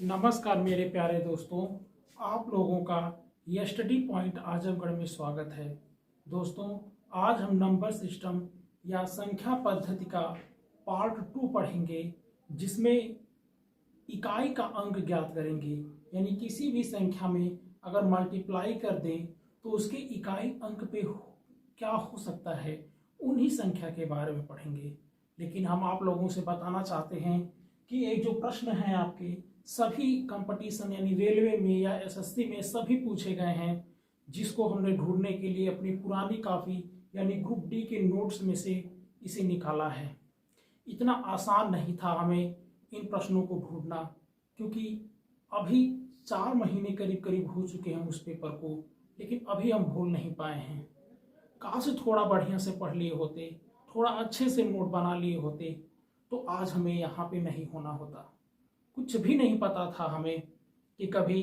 नमस्कार मेरे प्यारे दोस्तों, आप लोगों का यह स्टडी पॉइंट आजमगढ़ में स्वागत है। दोस्तों, आज हम नंबर सिस्टम या संख्या पद्धति का पार्ट 2 पढ़ेंगे, जिसमें इकाई का अंक ज्ञात करेंगे। यानी किसी भी संख्या में अगर मल्टीप्लाई कर दें तो उसके इकाई अंक पे क्या हो सकता है, उन्हीं संख्या के बारे में पढ़ेंगे। लेकिन हम आप लोगों से बताना चाहते हैं कि एक जो प्रश्न है आपके सभी कंपटीशन यानी रेलवे में या एसएससी में सभी पूछे गए हैं, जिसको हमने ढूंढने के लिए अपनी पुरानी कॉपी यानी ग्रुप डी के नोट्स में से इसे निकाला है। इतना आसान नहीं था हमें इन प्रश्नों को ढूंढना, क्योंकि अभी 4 महीने करीब करीब हो चुके हैं उस पेपर को, लेकिन अभी हम भूल नहीं पाए हैं। काश थोड़ा बढ़िया से पढ़ लिए होते, थोड़ा अच्छे से नोट बना लिए होते, तो आज हमें यहाँ पे नहीं होना होता। कुछ भी नहीं पता था हमें कि कभी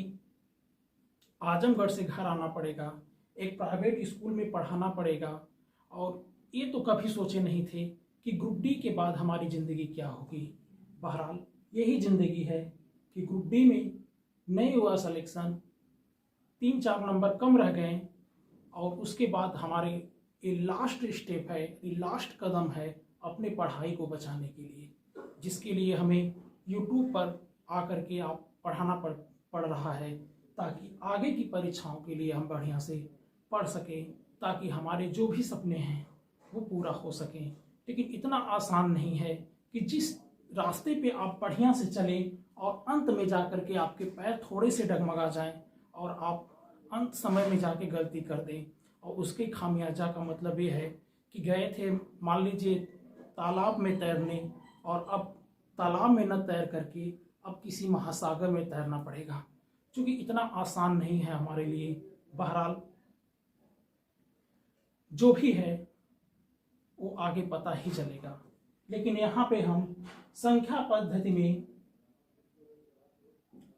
आजमगढ़ से घर आना पड़ेगा, एक प्राइवेट स्कूल में पढ़ाना पड़ेगा, और ये तो कभी सोचे नहीं थे कि ग्रुप डी के बाद हमारी ज़िंदगी क्या होगी। बहरहाल यही ज़िंदगी है कि ग्रुप डी में नहीं हुआ सिलेक्शन, 3-4 नंबर कम रह गए, और उसके बाद हमारे ये लास्ट स्टेप है, ये लास्ट कदम है अपने पढ़ाई को बचाने के लिए, जिसके लिए हमें यूट्यूब पर आकर के आप पढ़ाना पड़ रहा है, ताकि आगे की परीक्षाओं के लिए हम बढ़िया से पढ़ सकें, ताकि हमारे जो भी सपने हैं वो पूरा हो सकें। लेकिन इतना आसान नहीं है कि जिस रास्ते पे आप बढ़िया से चलें और अंत में जाकर के आपके पैर थोड़े से डगमगा जाएं और आप अंत समय में जाके गलती कर दें, और उसके खामियाजा का मतलब ये है कि गए थे मान लीजिए तालाब में तैरने, और अब तालाब में न तैर करके अब किसी महासागर में तैरना पड़ेगा, क्योंकि इतना आसान नहीं है हमारे लिए। बहरहाल जो भी है वो आगे पता ही चलेगा। लेकिन यहाँ पे हम संख्या पद्धति में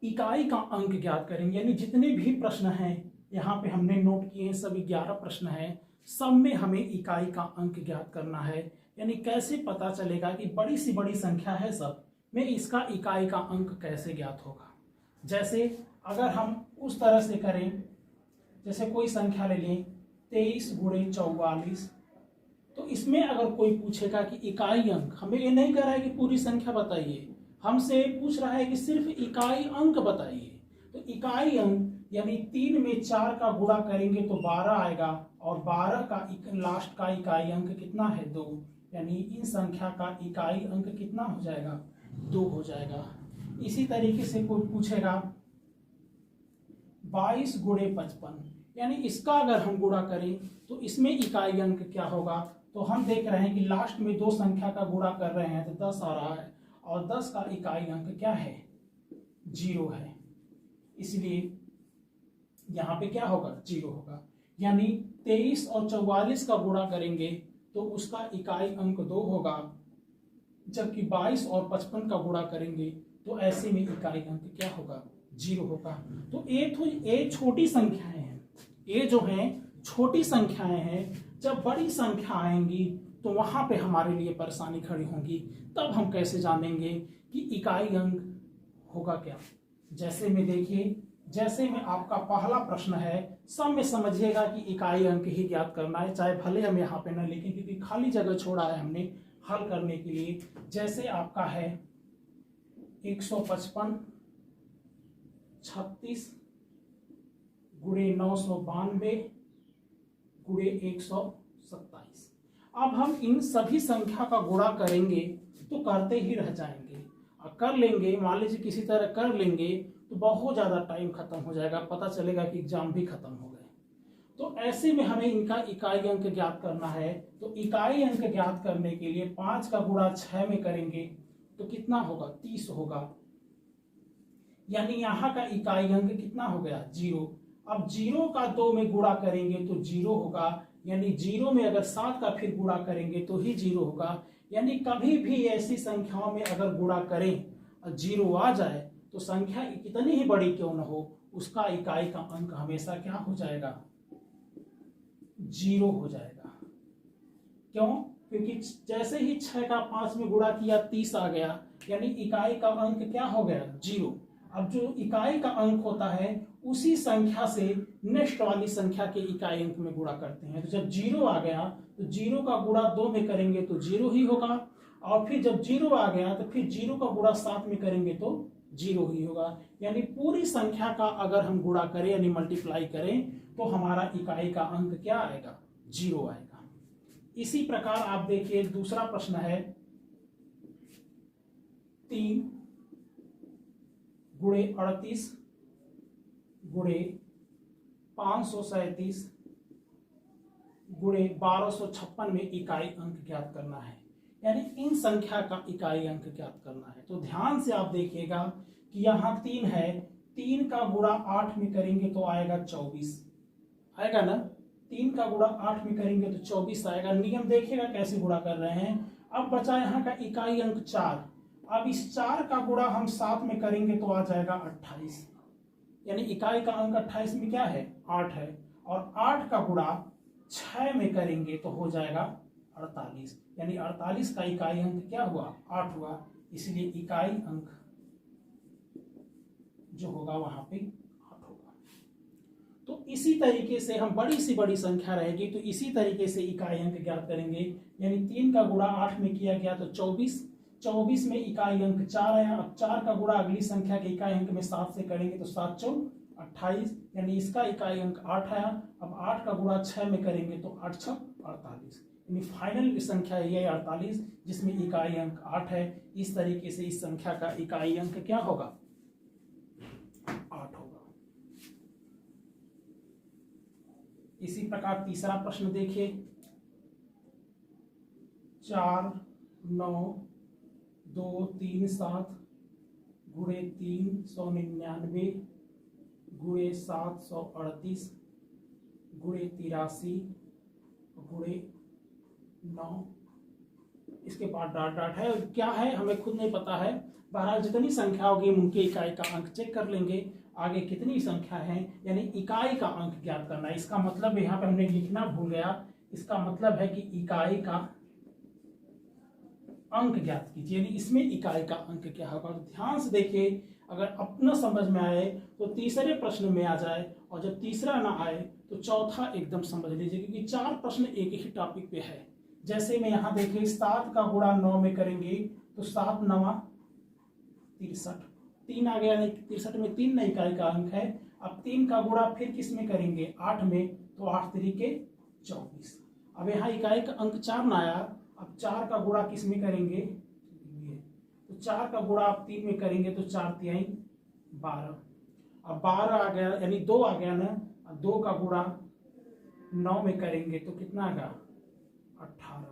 इकाई का अंक ज्ञात करेंगे। यानी जितने भी प्रश्न हैं यहाँ पे हमने नोट किए हैं, सभी 11 प्रश्न हैं, सब में हमें इकाई का अंक ज्ञात करना है। यानी कैसे पता चलेगा कि बड़ी सी बड़ी संख्या है सब में, इसका इकाई का अंक कैसे ज्ञात होगा। जैसे अगर हम उस तरह से करें, जैसे कोई संख्या ले लें 23 × 44, तो इसमें अगर कोई पूछेगा कि इकाई अंक, हमें ये नहीं कह रहा है कि पूरी संख्या बताइए, हमसे पूछ रहा है कि सिर्फ इकाई अंक बताइए। तो इकाई अंक यानी 3 में 4 का गुणा करेंगे तो 12 आएगा, और 12 का लास्ट का इकाई अंक कितना है, 2। यानी इन संख्या का इकाई अंक कितना हो जाएगा, 2 हो जाएगा। इसी तरीके से कोई पूछेगा 22 × 55, यानी इसका अगर हम गुणा करें तो इसमें इकाई अंक क्या होगा। तो हम देख रहे हैं कि लास्ट में 2 संख्या का गुणा कर रहे हैं तो 10 आ रहा है, और 10 का इकाई अंक क्या है, 0 है, इसलिए यहाँ पे क्या होगा, 0 होगा। यानी 23 और 44 का गुणा करेंगे तो उसका इकाई अंक 2 होगा, जबकि 22 और 55 का गुणा करेंगे तो ऐसे में इकाई अंक क्या होगा, 0 होगा। तो ये छोटी संख्याएं हैं, ये जो हैं छोटी संख्याएं हैं। जब बड़ी संख्या आएंगी तो वहां पे हमारे लिए परेशानी खड़ी होगी, तब हम कैसे जानेंगे कि इकाई अंक होगा क्या। जैसे में देखिए, जैसे में आपका पहला प्रश्न है, सब में समझिएगा कि इकाई अंक ही ज्ञात करना है, चाहे भले हम यहाँ पे न लिखें, क्योंकि खाली जगह छोड़ा है हमने हल करने के लिए। जैसे आपका है 155 36 × 992 × 127। अब हम इन सभी संख्या का गुणा करेंगे तो करते ही रह जाएंगे, और कर लेंगे, मान लीजिए किसी तरह कर लेंगे तो बहुत ज़्यादा टाइम खत्म हो जाएगा, पता चलेगा कि एग्जाम भी खत्म हो गए। तो ऐसे में हमें इनका इकाई अंक ज्ञात करना है। तो इकाई अंक ज्ञात करने के लिए 5 का गुणा 6 में करेंगे तो कितना होगा, 30 होगा। यानी यहाँ का इकाई अंक कितना हो गया, 0। अब 0 का 2 में गुणा करेंगे तो 0 होगा। यानी 0 में अगर 7 का फिर गुणा करेंगे तो ही 0 होगा। यानी कभी भी ऐसी संख्याओं में अगर गुणा करें और 0 आ जाए तो संख्या कितनी ही बड़ी क्यों न हो, उसका इकाई का अंक हमेशा क्या हो जाएगा, 0 हो जाएगा। क्यों, क्योंकि जैसे ही 6 का 5 में गुणा किया 30 आ गया, यानी इकाई का अंक क्या हो गया, 0। अब जो इकाई का अंक होता है उसी संख्या से नेक्स्ट वाली संख्या के इकाई अंक में गुणा करते हैं। तो जब 0 आ गया तो 0 का गुणा 2 में करेंगे तो 0 ही होगा, और फिर जब 0 आ गया तो फिर 0 का गुणा 7 में करेंगे तो 0 ही होगा। यानी पूरी संख्या का अगर हम गुणा करें यानी मल्टीप्लाई करें तो हमारा इकाई का अंक क्या आएगा, 0 आएगा। इसी प्रकार आप देखिए दूसरा प्रश्न है 3 गुणे 38 गुणे 537 गुणे 1256 में इकाई अंक ज्ञात करना है। यानी इन संख्या का इकाई अंक ज्ञात करना है। तो ध्यान से आप देखिएगा कि यहाँ 3 है, 3 का गुणा 8 में करेंगे तो आएगा 24 आएगा ना, 3 का गुणा 8 में करेंगे तो 24 आएगा। नियम देखिएगा कैसे गुणा कर रहे हैं। अब बचा यहाँ का इकाई अंक 4, अब इस 4 का गुणा हम 7 में करेंगे तो आ जाएगा 28, यानी इकाई का अंक 28 में क्या है, 8 है, और 8 का गुणा 6 में करेंगे तो हो जाएगा 48, यानी 48 का इकाई अंक क्या हुआ, 8 हुआ। इसलिए इकाई अंक जो होगा वहां पे 8 होगा। तो इसी तरीके से हम बड़ी से बड़ी संख्या रहेगी तो इसी तरीके से इकाई अंक ज्ञात करेंगे। यानी 3 का गुणा 8 में किया गया तो 24, 24 में इकाई अंक 4 आया। अब 4 का गुणा अगली संख्या के इकाई अंक में 7 से करेंगे तो 7 चौक 28, यानी इसका इकाई अंक 8 आया। अब 8 का गुणा 6 में करेंगे तो 8 छक 48, यानी फाइनल संख्या ये 48 जिसमें इकाई अंक 8 है। इस तरीके से इस संख्या का इकाई अंक क्या होगा, 8 होगा। इसी प्रकार तीसरा प्रश्न देखिए 4 9 2 3 7 गुणे 399 गुणे 738 गुणे 83 गुणे 9, इसके बाद डॉट डॉट है, क्या है हमें खुद नहीं पता है। बहरहाल जितनी संख्या होगी उनके इकाई का अंक चेक कर लेंगे। आगे कितनी संख्या है यानी इकाई का अंक ज्ञात करना है। इसका मतलब यहाँ पे हमने लिखना भूल गया, इसका मतलब है कि इकाई का अंक ज्ञात कीजिए, यानी इसमें इकाई का अंक क्या होगा। तो ध्यान से देखिए, अगर अपना समझ में आए तो तीसरे प्रश्न में आ जाए, और जब तीसरा ना आए तो चौथा एकदम समझ लीजिए, क्योंकि 4 प्रश्न एक ही टॉपिक पे है। जैसे में यहाँ देखिए 7 का गुणा 9 में करेंगे तो 7 9 63, 3 आ गया, 63 में 3 नई इकाई का अंक है। अब 3 का गुणा फिर किस में करेंगे, 8 में, तो 8 3 24। अब यहाँ इकाई का अंक 4 ना आया, अब 4 का गुणा किस में करेंगे, तो 4 का गुणा आप 3 में करेंगे तो 4 3 12। अब 12 आ गया यानी 2 आ गया ना, 2 का गुणा 9 में करेंगे तो कितना आएगा, 18,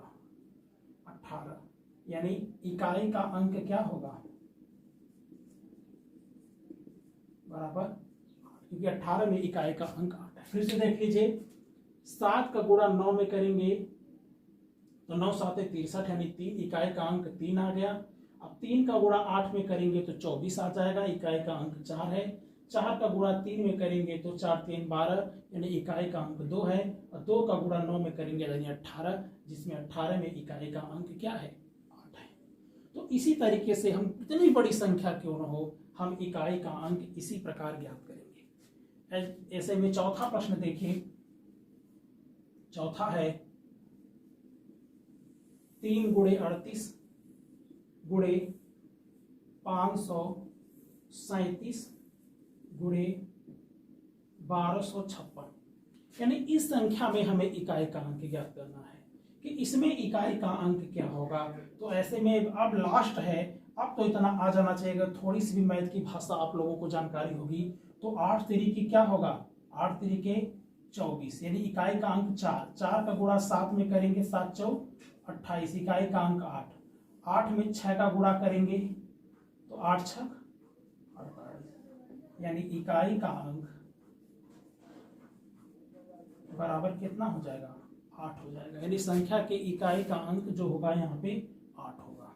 यानी इकाई का अंक क्या होगा, बराबर, क्योंकि 18 में इकाई का अंक 8 है। फिर से देख लीजिए 7 का गुणा 9 में करेंगे तो 9 7 63, यानी 3 इकाई का अंक 3 आ गया। अब 3 का गुणा 8 में करेंगे तो 24 आ जाएगा, इकाई का अंक 4 है। 4 का गुणा 3 में करेंगे तो 4 3 12, यानी इकाई का अंक 2 है। और 2 का गुणा 9 में करेंगे यानी 18, जिसमें 18 में इकाई का अंक क्या है, 8 है। तो इसी तरीके से हम कितनी बड़ी संख्या क्यों न हो, हम इकाई का अंक इसी प्रकार ज्ञात करेंगे। ऐसे में चौथा प्रश्न देखिए, चौथा है 3 गुणे 38 गुणे 537 गुणे 1256, यानी इस संख्या में हमें इकाई का अंक ज्ञात करना है कि इसमें इकाई का अंक क्या होगा। तो ऐसे में अब लास्ट है, अब तो इतना आ जाना चाहिए, थोड़ी सी भी मैथ की भाषा आप लोगों को जानकारी होगी। तो 8 3 क्या होगा, 8 3 24, यानी इकाई का अंक 4, 4 का गुणा 7 में करेंगे 7 4 28, इकाई का अंक 8, 8 में 6 का गुणा करेंगे तो 8 6 48, यानी इकाई का अंक बराबर कितना हो जाएगा, 8 हो जाएगा। यानी संख्या के इकाई का अंक जो होगा यहाँ पे 8 होगा।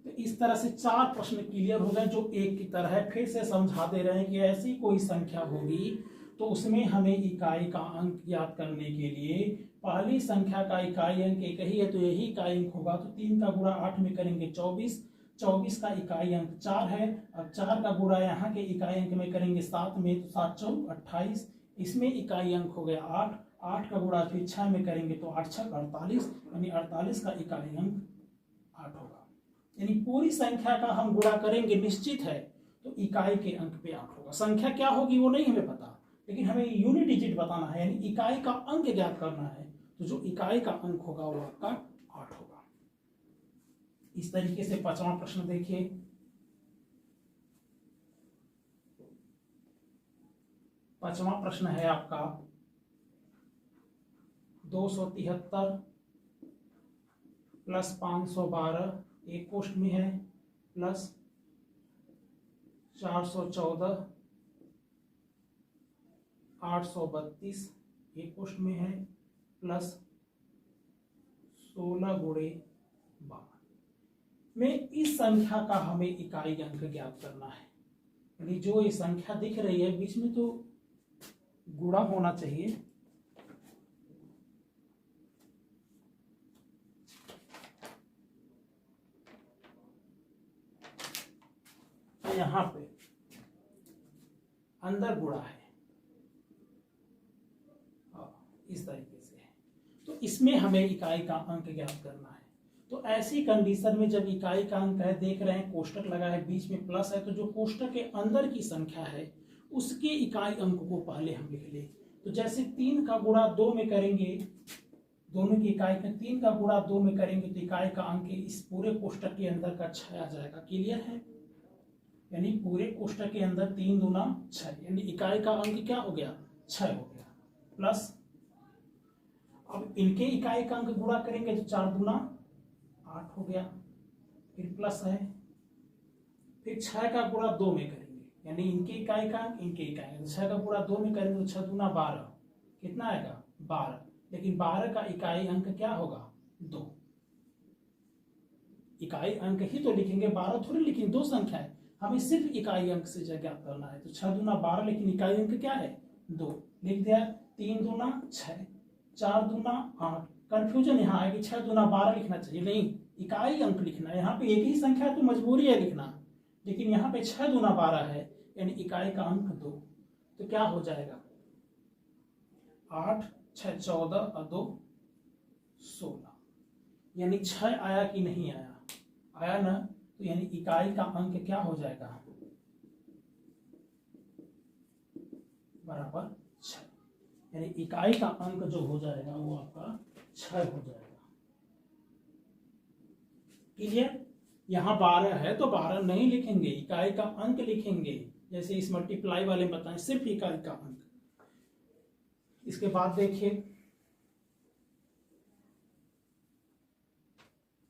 तो इस तरह से 4 प्रश्न क्लियर हो गए जो एक की तरह है। फिर से समझा दे रहे हैं कि ऐसी कोई संख्या होगी तो उसमें हमें इकाई का अंक ज्ञात करने के लिए पहली संख्या का इकाई अंक एक ही है तो यही इकाई अंक होगा। तो 3 का गुणा 8 में करेंगे 24, 24 का इकाई अंक 4 है। अब 4 का गुणा यहाँ के इकाई अंक में करेंगे 7 में, तो 7 चौक 28, इसमें इकाई अंक हो गया 8, 8 का गुणा फिर 6 में करेंगे तो 8 छक 48, यानी 48 का इकाई अंक 8 होगा। यानी पूरी संख्या का हम गुणा करेंगे निश्चित है तो इकाई के अंक पे 8 होगा। संख्या क्या होगी वो नहीं हमें पता, लेकिन हमें यूनिट डिजिट बताना है, यानी इकाई का अंक ज्ञात करना है, तो जो इकाई का अंक होगा वो आपका 8 होगा। इस तरीके से 5वां प्रश्न देखिए। 5वां प्रश्न है आपका 273 प्लस 512 एक कोष्ठ में है, प्लस 414 832 एक कोष्ठ में है, प्लस 16 गुणे 12 में इस संख्या का हमें इकाई अंक ज्ञात करना है। यानी जो ये संख्या दिख रही है बीच में तो गुणा होना चाहिए, तो यहां पे अंदर गुणा है, इस तरीके से है, तो इसमें हमें इकाई का अंक ज्ञात करना है। तो ऐसी कंडीशन में जब इकाई का अंक है, देख रहे हैं कोष्टक लगा है, बीच में प्लस है, तो जो कोष्टक के अंदर की संख्या है उसके इकाई अंक को पहले हम लिख ले। तो जैसे 3 का गुणा 2 में करेंगे, दोनों की इकाई का 3 का गुणा 2 में करेंगे तो इकाई का अंक इस पूरे कोष्टक के अंदर का 6 आ जाएगा। क्लियर है? यानी पूरे कोष्टक के अंदर 3 दूना 6, यानी इकाई का अंक क्या हो गया? 6 हो गया। प्लस अब इनके इकाई का अंक गुणा करेंगे तो 4 दूना 8 हो गया, फिर प्लस है, फिर 6 का गुणा 2 में करेंगे, यानी इनके इकाई का अंक इनके इकाई, तो 6 का गुणा 2 में करेंगे तो 6 दूना 12, कितना आएगा? 12। लेकिन 12 का इकाई अंक क्या होगा? 2। इकाई अंक ही तो लिखेंगे, 12 थोड़ी लिखेंगे, 2 संख्या है, हमें सिर्फ इकाई अंक से ज्ञात करना है। तो 6 दूना 12, लेकिन इकाई अंक क्या है? 2। लिख दिया। 3 दूना 6, 4 दूना 8। कंफ्यूजन यहाँ है कि 6 दूना 12 लिखना चाहिए, नहीं, इकाई अंक लिखना है। यहाँ पे एक ही संख्या है तो मजबूरी है लिखना, लेकिन यहाँ पे 6 दूना 12 है, यानी इकाई का अंक 2। तो क्या हो जाएगा? 8 6 14 और 2 16, यानी 6 आया कि नहीं आया? आया ना, तो यानी इकाई का अंक क्या हो जाएगा? बराबर 6, यानी इकाई का अंक जो हो जाएगा वो आपका 6 हो जाएगा। क्लियर? यहाँ 12 है तो 12 नहीं लिखेंगे, इकाई का अंक लिखेंगे, जैसे इस मल्टीप्लाई वाले बताएं, सिर्फ इकाई का अंक। इसके बाद देखिए,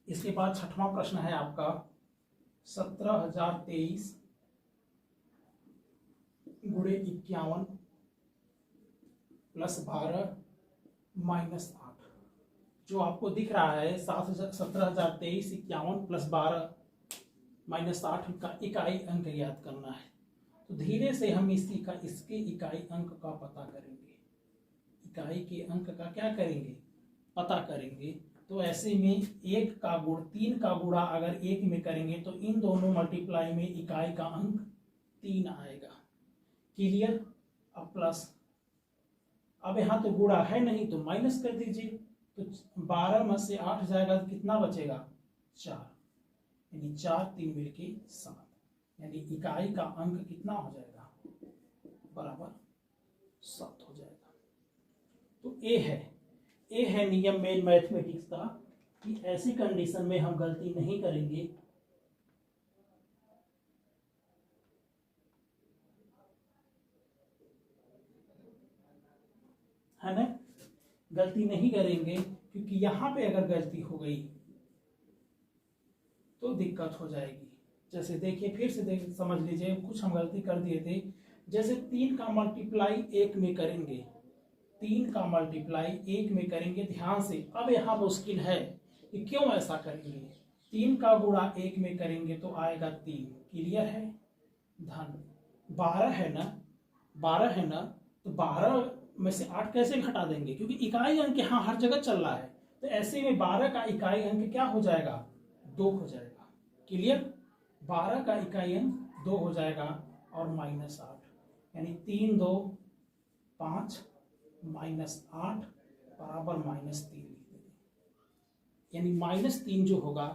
इसके बाद 6वां प्रश्न है आपका 17,023 गुणे 51 प्लस 12 माइनस 8। जो आपको दिख रहा है 17,023 51 प्लस 12 माइनस 8 का इकाई अंक ज्ञात करना है। तो धीरे से हम इसके इकाई अंक का पता करेंगे, इकाई के अंक का क्या करेंगे? पता करेंगे। तो ऐसे में 1 का गुण 3 का गुणा अगर 1 में करेंगे तो इन दोनों मल्टीप्लाई में इकाई का अंक 3 आएगा। क्लियर? अब प्लस, अब यहाँ तो गुणा है नहीं तो माइनस कर दीजिए, तो 12 में से 8 जाएगा तो कितना बचेगा? 4, यानी 4 3 मिलके 7, यानी इकाई का अंक कितना हो जाएगा? बराबर 7 हो जाएगा। तो ए है नियम मेन मैथमेटिक्स का कि ऐसी कंडीशन में हम गलती नहीं करेंगे, है ना, गलती नहीं करेंगे, क्योंकि यहां पे अगर गलती हो गई तो दिक्कत हो जाएगी। जैसे देखिए, फिर से समझ लीजिए, कुछ हम गलती कर दिए थे। जैसे 3 का मल्टीप्लाई 1 में करेंगे, 3 का मल्टीप्लाई 1 में करेंगे, ध्यान से। अब यहाँ मुश्किल है कि क्यों ऐसा करेंगे। 3 का गुणा 1 में करेंगे तो आएगा 3। क्लियर है? धन 12 है ना, 12 है ना, तो 12 में से 8 कैसे घटा देंगे? क्योंकि इकाई अंक यहाँ हर जगह चल रहा है। तो ऐसे में 12 का इकाई अंक क्या हो जाएगा? 2 हो जाएगा। क्लियर। 12 का इकाई अंक 2 हो जाएगा और -8, यानी 3 2 5 -8 बराबर -3 लिख देंगे। यानी -3 जो होगा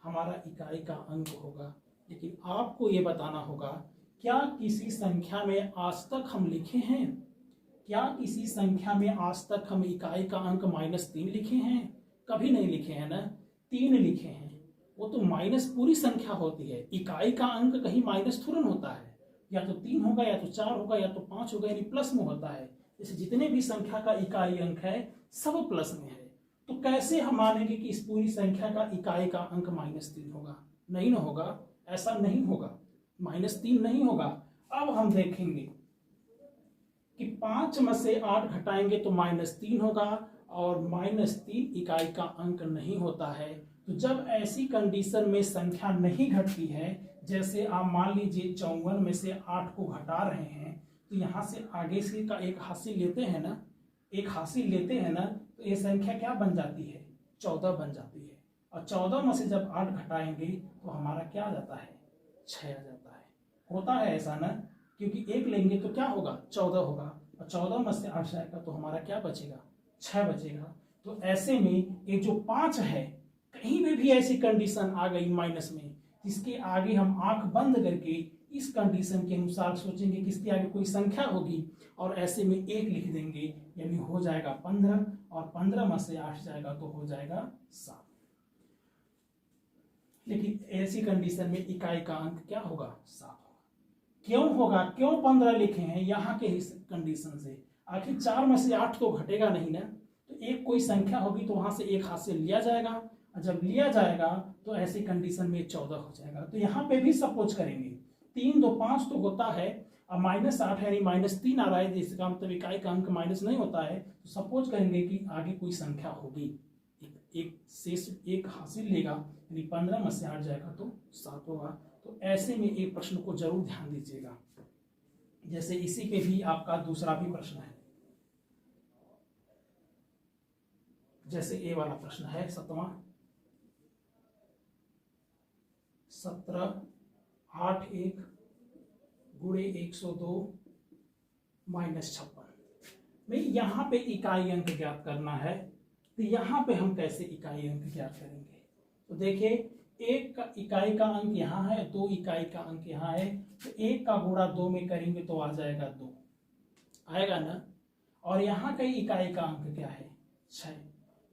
हमारा इकाई का अंक होगा। लेकिन आपको ये बताना होगा, क्या किसी संख्या में आज तक हम लिखे हैं, क्या किसी संख्या में आज तक हम इकाई का अंक -3 लिखे हैं? कभी नहीं लिखे हैं ना, 3 लिखे हैं। वो तो माइनस पूरी संख्या होती है, इकाई का अंक कहीं माइनस थोड़ा होता है, या तो 3 होगा या तो 4 होगा या तो 5 होगा, यानी प्लस में होता है। जैसे जितने भी संख्या का इकाई अंक है सब प्लस में है। तो कैसे हम मानेंगे कि इस पूरी संख्या का इकाई का अंक -3 होगा? नहीं ना होगा, ऐसा नहीं होगा, -3 नहीं होगा। अब हम देखेंगे कि 5 में से 8 घटाएंगे तो -3 होगा, और -3 इकाई का अंक नहीं होता है। तो जब ऐसी कंडीशन में संख्या नहीं घटती है, जैसे आप मान लीजिए 54 में से 8 को घटा रहे हैं, तो यहाँ से आगे से का एक हासिल लेते हैं ना, एक हासिल लेते हैं ना, तो ये संख्या क्या बन जाती है? 14 बन जाती है। और 14 में से जब 8 घटाएंगे तो हमारा क्या आ जाता है? 6 आ जाता है। होता है ऐसा ना, क्योंकि 1 लेंगे तो क्या होगा? 14 होगा, और 14 में से 8 जाएगा तो हमारा क्या बचेगा? 6 बचेगा। तो ऐसे में ये जो 5 है, कहीं में भी ऐसी कंडीशन आ गई माइनस में, जिसके आगे हम आंख बंद करके इस कंडीशन के अनुसार सोचेंगे कि इसके आगे कोई संख्या होगी, और ऐसे में 1 लिख देंगे, यानी हो जाएगा 15, और 15 में से 8 जाएगा तो हो जाएगा 7। लेकिन ऐसी कंडीशन में इकाई का अंक क्या होगा? 7 होगा। क्यों होगा? क्यों 15 लिखे हैं यहाँ के कंडीशन से? आखिर 4 में से 8 तो घटेगा नहीं ना, तो एक कोई संख्या होगी तो वहां से एक हाथ से लिया जाएगा, और जब लिया जाएगा तो ऐसी कंडीशन में 14 हो जाएगा। तो यहाँ पे भी सपोज करेंगे, 3 2 5 तो होता है, अब -8 है, यानी -3 आ रहा है, जिसका मतलब इकाई का अंक माइनस नहीं होता है। तो सपोज करेंगे कि आगे कोई संख्या होगी, एक शेष एक हासिल लेगा, यानी 15 में से 8 जाएगा तो 7 होगा। तो ऐसे में एक प्रश्न को जरूर ध्यान दीजिएगा। जैसे इसी पे भी आपका दूसरा भी प्रश्न है, जैसे ए वाला प्रश्न है 7वां, 17 8 1 गुणे 102 -56 में यहाँ पे इकाई अंक ज्ञात करना है। तो यहाँ पे हम कैसे इकाई अंक ज्ञात करेंगे? तो देखिए, 1 का इकाई का अंक यहाँ है, 2 इकाई का अंक यहाँ है, तो 1 का गुणा 2 में करेंगे तो आ जाएगा 2, आएगा ना। और यहाँ का इकाई का अंक क्या है? 6।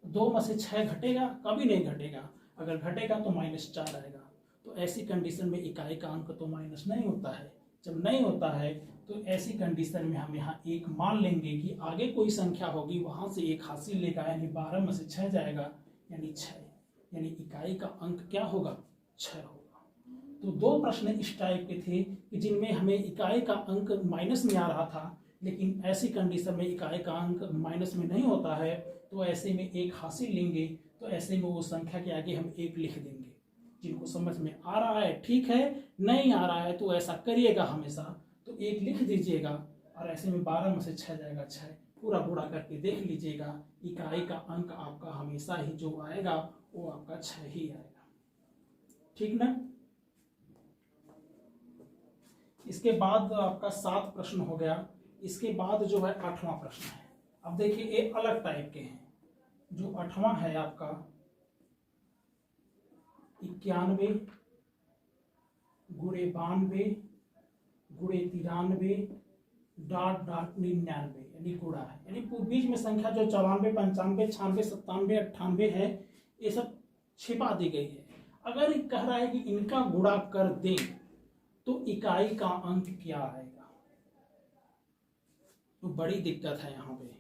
2 में से 6 घटेगा? कभी नहीं घटेगा, अगर घटेगा तो -4 आएगा। तो ऐसी कंडीशन में इकाई का अंक तो माइनस नहीं होता है। जब नहीं होता है तो ऐसी कंडीशन में हम यहाँ 1 मान लेंगे कि आगे कोई संख्या होगी, वहां से 1 हासिल लेगा, यानी 12 में से 6 जाएगा, यानी 6, यानी इकाई का अंक क्या होगा? 6 होगा। तो 2 प्रश्न इस टाइप के थे कि जिनमें हमें इकाई का अंक माइनस में आ रहा था, लेकिन ऐसी कंडीशन में इकाई का अंक माइनस में नहीं होता है, तो ऐसे में 1 हासिल लेंगे, तो ऐसे में वो संख्या के आगे हम 1 लिख देंगे। जिनको समझ में आ रहा है ठीक है, नहीं आ रहा है तो ऐसा करिएगा हमेशा, तो 1 लिख दीजिएगा, और ऐसे में 12 में से 6 जाएगा 6, पूरा पूरा करके देख लीजिएगा, इकाई का अंक आपका हमेशा ही जो आएगा वो आपका 6 ही आएगा। ठीक ना। इसके बाद आपका 7 प्रश्न हो गया। इसके बाद जो है 8वां प्रश्न है। अब देखिए, ये अलग टाइप के हैं। जो 8वां है आपका 91 गुणे 92 गुणे 93 डॉट डॉट 99, यानी गुणा है, यानी बीच में संख्या जो 94 95 96 97 98 है, ये सब छिपा दी गई है। अगर कह रहा है कि इनका गुणा कर दें तो इकाई का अंक क्या आएगा, तो बड़ी दिक्कत है यहाँ पे।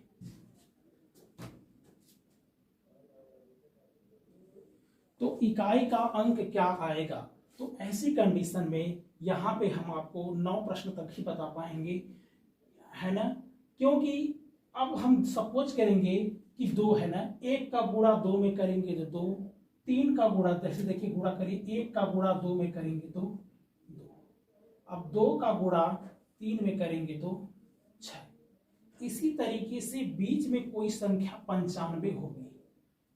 तो इकाई का अंक क्या आएगा? तो ऐसी कंडीशन में यहाँ पे हम आपको 9 प्रश्न तक ही बता पाएंगे, है ना, क्योंकि अब हम सपोज करेंगे कि 2 है ना, 1 का गुणा 2 में करेंगे तो 2, 3 का गुणा, जैसे देखिए गुणा करिए, 1 का गुणा 2 में करेंगे तो 2, अब 2 का गुणा 3 में करेंगे तो 6। इसी तरीके से बीच में कोई संख्या 95 होगी।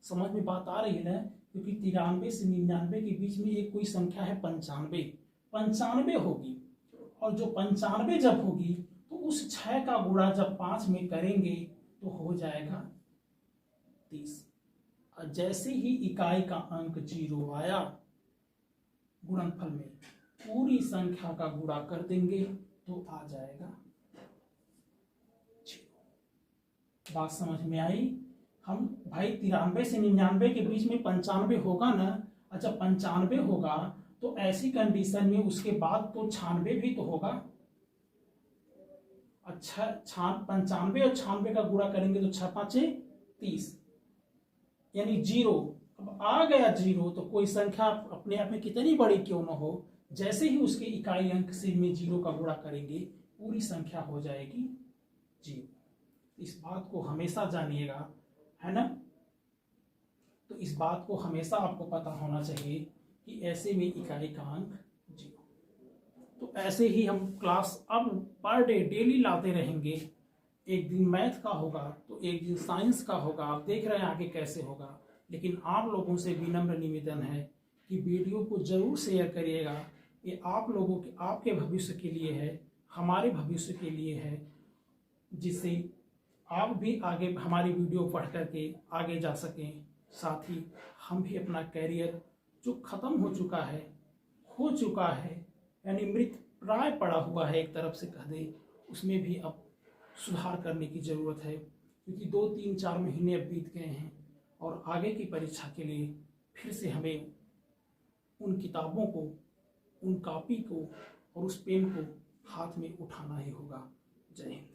समझ में बात आ रही है ना, क्योंकि 93 से 99 के बीच में एक कोई संख्या है 95, 95 होगी। और जो 95 जब होगी तो उस 6 का गुणा जब 5 में करेंगे तो हो जाएगा 30। और जैसे ही इकाई का अंक 0 आया गुणनफल में, पूरी संख्या का गुणा कर देंगे तो आ जाएगा 0। बात समझ में आई? हम भाई 93 से 99 के बीच में 95 होगा ना, और जब 95 होगा तो ऐसी कंडीशन में उसके बाद तो 96 भी तो होगा। अच्छा, 95 और 96 का गुणा करेंगे तो 6 5 30, यानी 0। अब आ गया 0 तो कोई संख्या अपने आप में कितनी बड़ी क्यों ना हो, जैसे ही उसके इकाई अंक से में 0 का गुणा करेंगे पूरी संख्या हो जाएगी 0। इस बात को हमेशा जानिएगा, है ना। तो इस बात को हमेशा आपको पता होना चाहिए कि ऐसे में इकाई का अंक 0। तो ऐसे ही हम क्लास अब पर डे डेली लाते रहेंगे। एक दिन मैथ का होगा तो एक दिन साइंस का होगा, आप देख रहे हैं आगे कैसे होगा। लेकिन आप लोगों से विनम्र निवेदन है कि वीडियो को जरूर शेयर करिएगा। ये आप लोगों के, आपके भविष्य के लिए है, हमारे भविष्य के लिए है, जिससे आप भी आगे हमारी वीडियो पढ़ करके आगे जा सकें। साथ ही हम भी अपना कैरियर जो खत्म हो चुका है, हो चुका है, यानी मृत प्राय पड़ा हुआ है एक तरफ से कह दे, उसमें भी अब सुधार करने की ज़रूरत है। क्योंकि 2 3 4 महीने अब बीत गए हैं और आगे की परीक्षा के लिए फिर से हमें उन किताबों को, उन कॉपी को और उस पेन को हाथ में उठाना ही होगा। जय हिंद।